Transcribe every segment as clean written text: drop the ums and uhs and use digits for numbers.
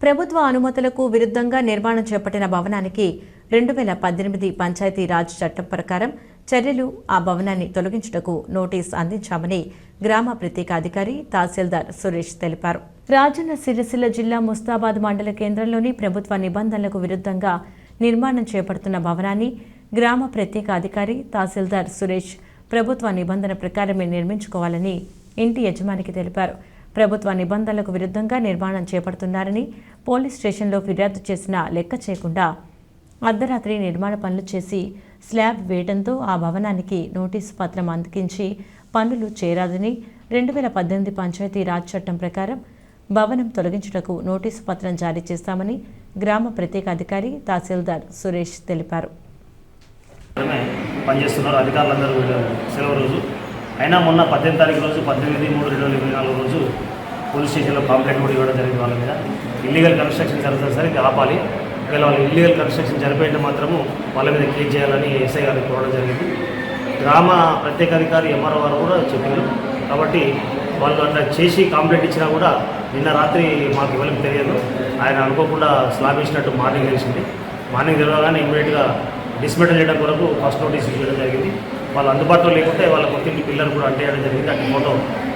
ప్రభుత్వ అనుమతులకు విరుద్ధంగా నిర్మాణం చేపట్టిన భవనానికి 2018 పంచాయతీరాజ్ చట్టం ప్రకారం చర్యలు ఆ భవనాన్ని తొలగించుటకు నోటీస్ అందించామని గ్రామ ప్రత్యేక అధికారి తహసీల్దార్ సురేష్ తెలిపారు. రాజన్న సిరిసిల్ల జిల్లా ముస్తాబాద్ మండల కేంద్రంలోని ప్రభుత్వ నిబంధనలకు విరుద్ధంగా నిర్మాణం చేపడుతున్న భవనాన్ని గ్రామ ప్రత్యేక అధికారి తహసీల్దార్ సురేష్ ప్రభుత్వ నిబంధన ప్రకారమే నిర్మించుకోవాలని ఇంటి యజమానికి తెలిపారు. ప్రభుత్వ నిబంధనలకు విరుద్ధంగా నిర్మాణం చేపడుతున్నారని పోలీస్ స్టేషన్లో ఫిర్యాదు చేసినా లెక్క చేయకుండా అర్ధరాత్రి నిర్మాణ పనులు చేసి స్లాబ్ వేయడంతో ఆ భవనానికి నోటీసు పత్రం అందించి పనులు చేరాదని 2018 పంచాయతీరాజ్ చట్టం ప్రకారం భవనం తొలగించుటకు నోటీసు పత్రం జారీ చేస్తామని గ్రామ ప్రత్యేక అధికారి తహసీల్దార్ సురేష్ తెలిపారు. పనిచేస్తున్నారు అధికారులందరూ సెలవు రోజు అయినా మొన్న 18 తారీఖు రోజు 18/3/2024 రోజు పోలీస్ స్టేషన్లో కంప్లైంట్ కూడా ఇవ్వడం జరిగింది. వాళ్ళ మీద ఇల్లీగల్ కన్స్ట్రక్షన్ జరుగుతుంది సార్, ఇది ఆపాలి, ఒకవేళ వాళ్ళు ఇల్లీగల్ కన్స్ట్రక్షన్ జరిపేట మాత్రము వాళ్ళ మీద కేసు చేయాలని ఎస్ఐ గారికి కోరడం జరిగింది. గ్రామ ప్రత్యేక అధికారి ఎంఆర్ఓ గారు కూడా చెప్పారు. కాబట్టి వాళ్ళు అట్లా చేసి కంప్లైంట్ ఇచ్చినా కూడా నిన్న రాత్రి మాకు ఎవరికి తెలియదు, ఆయన అనుకోకుండా స్లాబ్ వేసినట్టు మార్నింగ్ తెలిసింది. మార్నింగ్ తెలియగానే ఇమ్మీడియట్గా డిస్మెంటల్ చేయడం కొరకు ఫస్ట్ నోటీస్ ఇవ్వడం జరిగింది. వాళ్ళు అందుబాటులో లేకుంటే వాళ్ళ కొత్త పిల్లలు కూడా అంటేయడం జరిగింది. అటు ఫోటో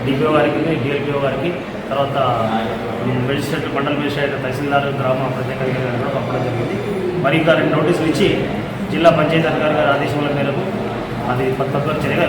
డిపిఓ గారికి, డిఎల్పిఓ గారికి, తర్వాత మెజిస్ట్రేట్ మండల మెజిస్ట్రేట్ తహసీల్దార్ గ్రామ ప్రత్యేక అధికారి గారు కూడా పంపడం జరిగింది. మరి ఇంకా 2 నోటీసులు ఇచ్చి జిల్లా పంచాయతీ అధికారి గారి ఆదేశాల మేరకు అది తదుపరి చర్యగా